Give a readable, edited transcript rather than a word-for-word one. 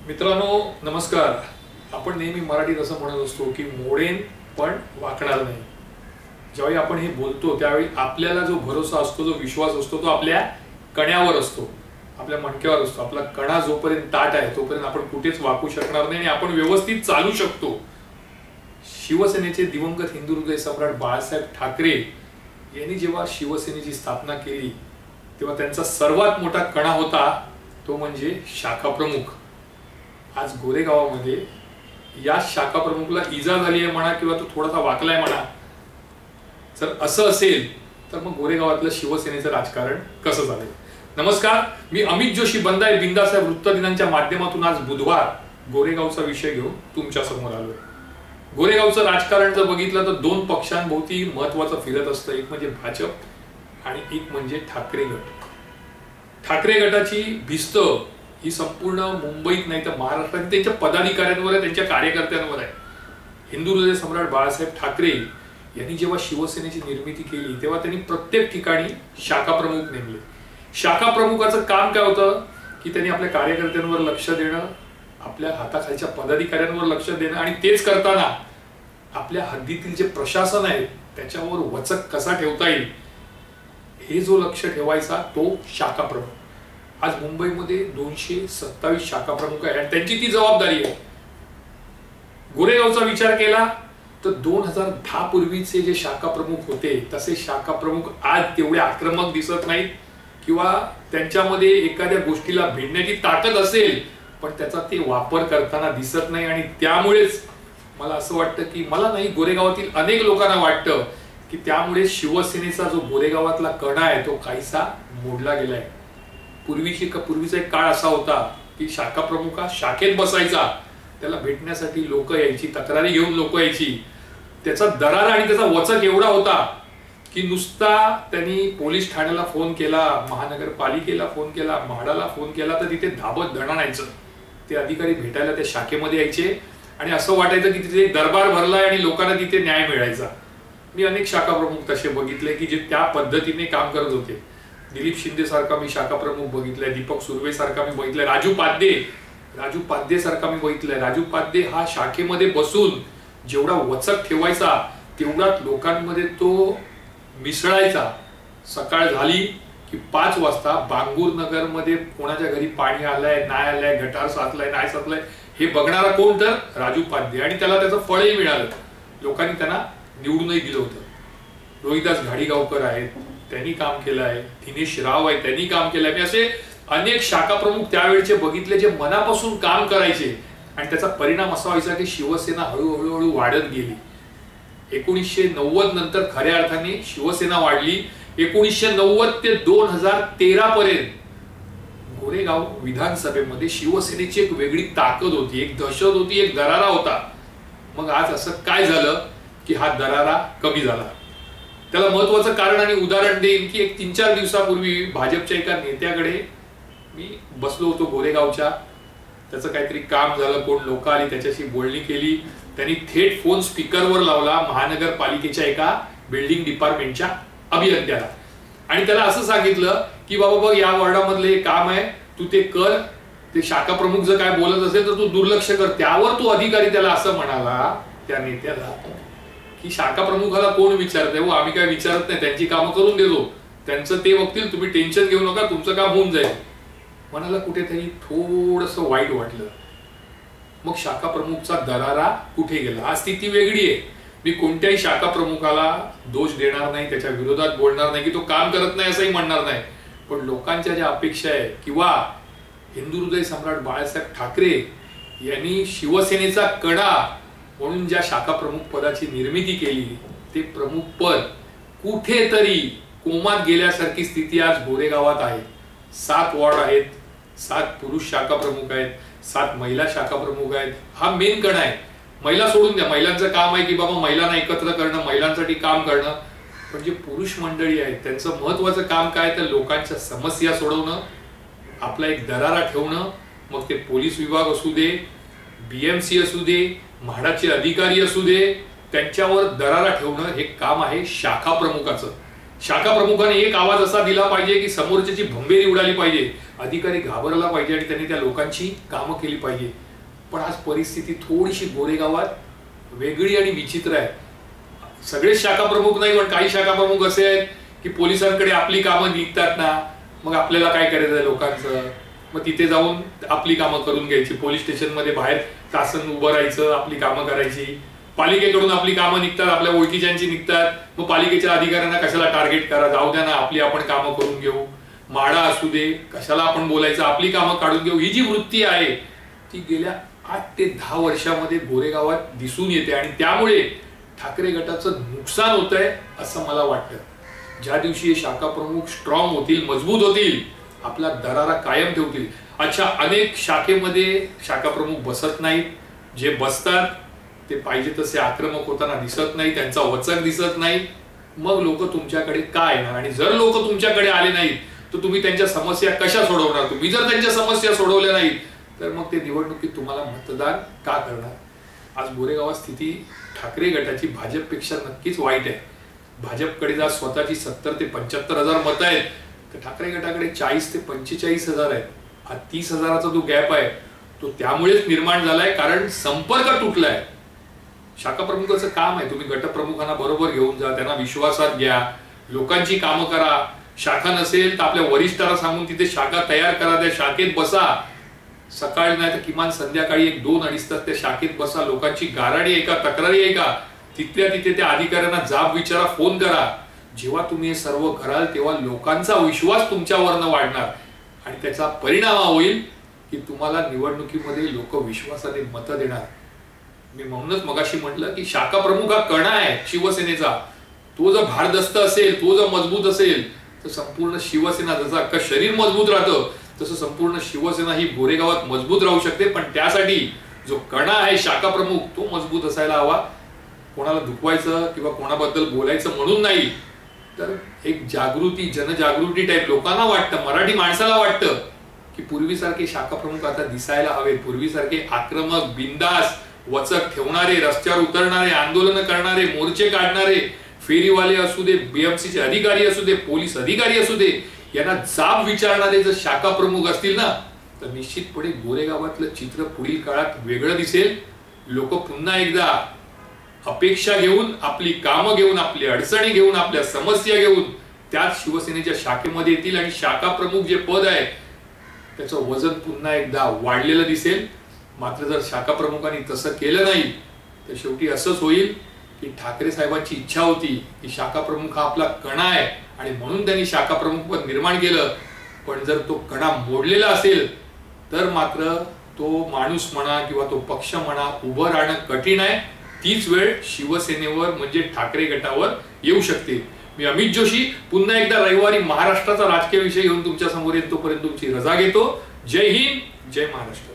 मित्रांनो नमस्कार। आपण नेहमी मराठीत असं म्हणत असतो की मोडेन पण वाकणार नाही। जेव्हा आपण हे बोलतो त्यावेळी आपल्याला जो भरोसा असतो, जो विश्वास असतो तो आपल्या कण्यावर असतो, आपल्या मणक्यावर असतो। आपला कणा जोपर्यंत ताट आहे तोपर्यंत आपण कुठेच वाकू शकणार नाही आणि आपण व्यवस्थित चालू शकतो। शिवसेनेचे दिवंगत हिंदू हृदय सम्राट बाळासाहेब ठाकरे यांनी जेव्हा शिवसेनेची स्थापना केली तेव्हा त्यांचा सर्वात मोठा कणा होता तो म्हणजे शाखा प्रमुख। आज गोरेगावामध्ये या शाखा प्रमुखला इजा झाली आहे म्हणा किंवा तो थोडासा वाकलाय म्हणा। जर असं असेल तर मग गोरेगावातलं शिवसेनेचं राजकारण कसं झालं। नमस्कार, मी अमित जोशी बंदाय बिंदासाहेब वृत्तदिनांच्या माध्यमातून आज बुधवार गोरेगावचा विषय घेऊन तुमच्या समोर आलोय। गोरेगावचं राजकारण जर बघितलं तर दोन पक्षांभोवती महत्वाचं फिरत असतं, एक म्हणजे भाजप आणि एक म्हणजे ठाकरे गट। ठाकरे गटाची भिस्त ही संपूर्ण मुंबईत नाही तर महाराष्ट्रात त्यांच्या पदाधिकाऱ्यांवर आहे, त्यांच्या कार्यकर्त्यांवर आहे। हिंदू हृदय सम्राट बाळासाहेब ठाकरे यांनी जेव्हा शिवसेनेची निर्मिती केली तेव्हा त्यांनी प्रत्येक ठिकाणी शाखा प्रमुख नेमले। शाखा प्रमुखाचं काम काय होतं की त्यांनी आपल्या कार्यकर्त्यांवर लक्ष देणं, आपल्या हाताखालच्या पदाधिकाऱ्यांवर लक्ष देणं आणि तेच करताना आपल्या हद्दीतील जे प्रशासन आहे त्याच्यावर वचक कसा ठेवता येईल हे जो लक्ष ठेवायचा तो शाखा प्रमुख। आज मुंबईमध्ये 227 शाखा प्रमुख आहेत आणि त्यांची ती जबाबदारी आहे। गोरेगावचा विचार केला तर 2010 पूर्वीचे जे शाखा प्रमुख होते तसे शाखा प्रमुख आज तेवढे आक्रमक दिसत नाहीत किंवा त्यांच्यामध्ये एखाद्या गोष्टीला भिडण्याची ताकद असेल पण त्याचा ते वापर करताना दिसत नाही। आणि त्यामुळेच मला असं वाटतं की मला नाही, गोरेगावातील अनेक लोकांना वाटतं की त्यामुळे शिवसेनेचा जो गोरेगावातला कणा आहे तो काहीसा मोडला गेलाय। पूर्वीचा एक काळ असा होता की शाखा प्रमुख शाखेत बसायचा, त्याला भेटण्यासाठी लोक यायची, तक्रारी घेऊन लोक यायची। त्याचा दरारा आणि त्याचा वचक एवढा होता की नुसता त्यांनी पोलीस ठाण्याला फोन केला, महानगरपालिकेला फोन केला, म्हाडाला फोन केला तर तिथे धाबत धणाणायचं। ते अधिकारी भेटायला त्या शाखेमध्ये यायचे आणि असं वाटायचं की तिथे दरबार भरलाय आणि लोकांना तिथे न्याय मिळायचा। मी अनेक शाखा प्रमुख तसे बघितले की जे त्या पद्धतीने काम करत होते। दिलीप शिंदे सारखा मी शाखा प्रमुख बघितलाय, दीपक सुर्वे सारखा मी बघितलाय, राजू पाध्ये सारखा मी बघितलाय। राजू पाध्ये हा शाखेमध्ये बसून जेवढा वचक ठेवायचा तेवढाच लोकांमध्ये तो मिसळायचा। सकाळ झाली की 5 वाजता बांगूर नगर मध्ये कोणाच्या घरी पाणी आलंय नाही आलंय, गटार साचलाय नाही साचलाय हे बघणारा कोण तर राजू पाध्ये, आणि त्याला त्याचं फळही मिळालं। लोकांनी त्यांना निवडूनही दिलं होतं। रोहिदास घाडीगावकर आहेत, त्यांनी काम केलं आहे, दिनेश राव आहे, त्यांनी काम केलं आहे। मी असे अनेक शाखा प्रमुख त्यावेळचे बघितले जे मनापासून काम करायचे आणि त्याचा परिणाम असा व्हायचा की शिवसेना हळूहळू वाढत गेली। 1990 नंतर खऱ्या अर्थाने शिवसेना वाढली। 1990 ते 2013 पर्यंत गोरेगाव विधानसभेमध्ये शिवसेनेची एक वेगळी ताकद होती, एक दहशत होती, एक दरारा होता। मग आज असं काय झालं की हा दरारा कमी झाला? त्याला महत्वाचं कारण आणि उदाहरण देईन की एक 3-4 दिवसापूर्वी भाजपच्या एका नेत्याकडे मी बसलो होतो गोरेगावच्या। त्याचं काहीतरी काम झालं, कोण लोक आली, त्याच्याशी बोलणी केली। त्यांनी थेट फोन स्पीकरवर लावला महानगरपालिकेच्या एका बिल्डिंग डिपार्टमेंटच्या अभियंत्याला आणि त्याला असं सांगितलं की बाबा बघ या वॉर्डामधले काम आहे, तू ते कर। ते शाखा प्रमुख जर काय बोलत असेल तर तू दुर्लक्ष कर। त्यावर तो अधिकारी त्याला असं म्हणाला त्या नेत्याला की शाखा प्रमुखाला कोण विचारते, हो आम्ही काय विचारत नाही, त्यांची कामं करून देतो, त्यांचं ते बघतील, तुम्ही टेन्शन घेऊ नका, तुमचं काम होऊन जाईल। मनाला कुठेतरी थोडंसं वाईट वाटलं। मग शाखा प्रमुखचा दरारा कुठे गेला? आज स्थिती वेगळी आहे। मी कोणत्याही शाखा प्रमुखाला दोष देणार नाही, त्याच्या विरोधात बोलणार नाही की तो काम करत नाही असंही म्हणणार नाही, पण लोकांच्या ज्या अपेक्षा आहे किंवा हिंदू हृदय सम्राट बाळासाहेब ठाकरे यांनी शिवसेनेचा कणा म्हणून ज्या शाखा प्रमुख पदाची निर्मिती केली ते प्रमुख पद कुठेतरी कोमात गेल्यासारखी स्थिती आज गोरेगावात आहे। 7 वॉर्ड आहेत, 7 पुरुष शाखा प्रमुख आहेत, 7 महिला शाखा प्रमुख आहेत। हा मेन कणा आहे। महिला सोडून द्या, महिलांचं काम आहे की बाबा महिलांना एकत्र करणं, महिलांसाठी काम करणं, पण जे पुरुष मंडळी आहेत त्यांचं महत्वाचं काम काय तर लोकांच्या समस्या सोडवणं, आपला एक दरारा ठेवणं। मग ते पोलीस विभाग असू दे, बीएमसी असू दे, म्हाडाचे अधिकारी असू दे, त्यांच्यावर दरारा ठेवणं हे काम आहे शाखा प्रमुखाचं। शाखा प्रमुखाने एक आवाज असा दिला पाहिजे की समोरच्याची भंबेरी उडाली पाहिजे, अधिकारी घाबरला पाहिजे आणि त्यांनी त्या लोकांची कामं केली पाहिजे. पण आज परिस्थिती थोडीशी गोरेगावात वेगळी आणि विचित्र आहे. सगळेच शाखा प्रमुख नाही, पण काही शाखा प्रमुख असे आहेत की पोलिसांकडे आपली कामं निघतात ना, मग आपल्याला काय करायचं आहे लोकांचं, मग तिथे जाऊन आपली कामं करून घ्यायची. पोलीस स्टेशनमध्ये बाहेर तासन उभं राहायचं, आपली कामं करायची. पालिकेकडून आपली कामं निघतात, आपल्या ओळखीच्यांची निघतात, मग पालिकेच्या अधिकाऱ्यांना कशाला टार्गेट करा, जाऊ द्या ना, आपली आपण कामं करून घेऊ. माडा असू दे, कशाला आपण बोलायचं, आपली कामं काढून घेऊ. ही जी वृत्ती आहे ती गेल्या 8 ते 10 वर्षामध्ये गोरेगावात दिसून येते आणि त्यामुळे ठाकरे गटाचं नुकसान होत आहे असं मला वाटतं. ज्या दिवशी हे शाखा प्रमुख स्ट्रॉंग होतील, मजबूत होतील, आपला दरारा कायम ठेवतील. अच्छा, अनेक शाखेमध्ये शाखा प्रमुख बसत नाहीत, जे बसतात ते पाहिजे तसे आक्रमक होताना दिसत नाही, त्यांचा वचक दिसत नाही. मग लोक तुमच्याकडे का येणार? आणि जर लोक तुमच्याकडे आले नाहीत तर तुम्ही त्यांच्या समस्या कशा सोडवणार? तुम्ही जर त्यांच्या समस्या सोडवल्या नाहीत तर मग ते निवडणुकीत तुम्हाला मतदान का करणार? आज गोरेगावात स्थिती ठाकरे गटाची भाजपपेक्षा नक्कीच वाईट आहे. भाजपकडे जर स्वतःची 70 ते 75 हजार मतं आहेत तर ठाकरे गटाकडे 40 ते 45 हजार आहेत. हा 30 हजाराचा जो गॅप आहे तो त्यामुळेच निर्माण झालाय, कारण संपर्क तुटलाय. शाखा प्रमुखाचं काम आहे, तुम्ही गटप्रमुखांना बरोबर घेऊन जा, त्यांना विश्वासात घ्या, लोकांची कामं करा. शाखा नसेल तर आपल्या वरिष्ठांना सांगून तिथे शाखा तयार करा, त्या शाखेत बसा. सकाळी नाही तर किमान संध्याकाळी 1-2-2.5 तास त्या शाखेत बसा. लोकांची गाराडी आहे का, तक्रारी आहे का, तिथल्या तिथे त्या अधिकाऱ्यांना जाब विचारा, फोन करा. जेव्हा तुम्ही हे सर्व कराल तेव्हा लोकांचा विश्वास तुमच्यावरनं वाढणार आणि त्याचा परिणाम होईल की तुम्हाला निवडणुकीमध्ये लोक विश्वासाने मतं देणार. मी म्हणूनच मगाशी म्हटलं की शाखा प्रमुख हा कणा आहे शिवसेनेचा. तो जर भारदस्त असेल, तो जर मजबूत असेल तर संपूर्ण शिवसेना, जसं अख्खं शरीर मजबूत राहतं तसं संपूर्ण शिवसेना ही गोरेगावात मजबूत राहू शकते. पण त्यासाठी जो कणा आहे शाखा प्रमुख तो मजबूत असायला हवा. कोणाला दुखवायचं किंवा कोणाबद्दल बोलायचं म्हणून नाही, तर एक जागृती, जनजागृती टाईप लोकांना वाटतं, मराठी माणसाला वाटतं की पूर्वीसारखे शाखा प्रमुख आता दिसायला हवेत. पूर्वीसारखे आक्रमक, बिंदास, वचक ठेवणारे, रस्त्यावर उतरणारे, आंदोलन करणारे, मोर्चे काढणारे, फेरीवाले असू दे, बीएमसीचे अधिकारी असू दे, पोलीस अधिकारी असू दे, यांना जाब विचारणारे जर शाखा प्रमुख असतील ना तर निश्चितपणे गोरेगावातलं चित्र पुढील काळात वेगळं दिसेल. लोक पुन्हा एकदा अपेक्षा घेऊन, आपली कामं घेऊन, आपली अडचणी घेऊन, आपल्या समस्या घेऊन त्याच शिवसेनेच्या शाखेमध्ये येतील आणि शाखा प्रमुख जे पद आहे त्याचं वजन पुन्हा एकदा वाढलेलं दिसेल. मात्र जर शाखा प्रमुखांनी तसं केलं नाही तर शेवटी असंच होईल की ठाकरे साहेबांची इच्छा होती की शाखा प्रमुख हा आपला कणा आहे आणि म्हणून त्यांनी शाखा प्रमुख पद निर्माण केलं. पण जर तो कणा मोडलेला असेल तर मात्र तो माणूस म्हणा किंवा तो पक्ष म्हणा उभं राहणं कठीण आहे. तीच वेळ शिवसेनेवर म्हणजे ठाकरे गटावर येऊ शकते. मी अमित जोशी पुन्हा एकदा रविवारी महाराष्ट्राचा राजकीय विषय घेऊन तुमच्या समोर येतो. तोपर्यंत तुमची रजा घेतो. जय हिंद, जय महाराष्ट्र.